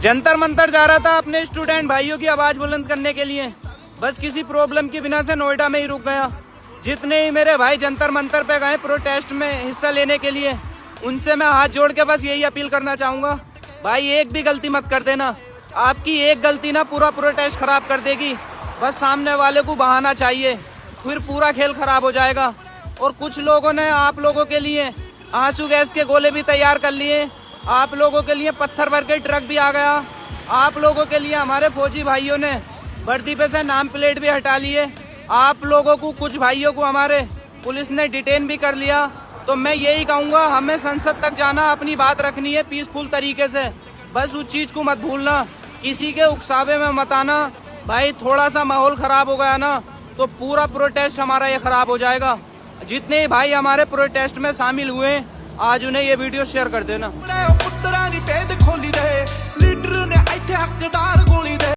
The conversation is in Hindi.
जंतर मंतर जा रहा था अपने स्टूडेंट भाइयों की आवाज बुलंद करने के लिए। बस किसी प्रॉब्लम की बिना से नोएडा में ही रुक गया। जितने ही मेरे भाई जंतर मंतर पे गए प्रोटेस्ट में हिस्सा लेने के लिए, उनसे मैं हाथ जोड़ के बस यही अपील करना चाहूंगा, भाई एक भी गलती मत कर देना। आपकी एक गलती ना पूरा प्रोटेस्ट खराब कर देगी। बस सामने वाले को बहाना चाहिए, फिर पूरा खेल खराब हो जाएगा। और कुछ लोगों ने आप लोगों के लिए आंसू गैस के गोले भी तैयार कर लिए। आप लोगों के लिए पत्थर भर के ट्रक भी आ गया। आप लोगों के लिए हमारे फौजी भाइयों ने वर्दी पे से नाम प्लेट भी हटा लिए। आप लोगों को, कुछ भाइयों को हमारे पुलिस ने डिटेन भी कर लिया। तो मैं यही कहूँगा, हमें संसद तक जाना, अपनी बात रखनी है पीसफुल तरीके से। बस उस चीज़ को मत भूलना, किसी के उकसावे में मत आना। भाई थोड़ा सा माहौल खराब हो गया ना तो पूरा प्रोटेस्ट हमारा ये खराब हो जाएगा। जितने भाई हमारे प्रोटेस्ट में शामिल हुए, आज उन्हें ये वीडियो शेयर कर देना।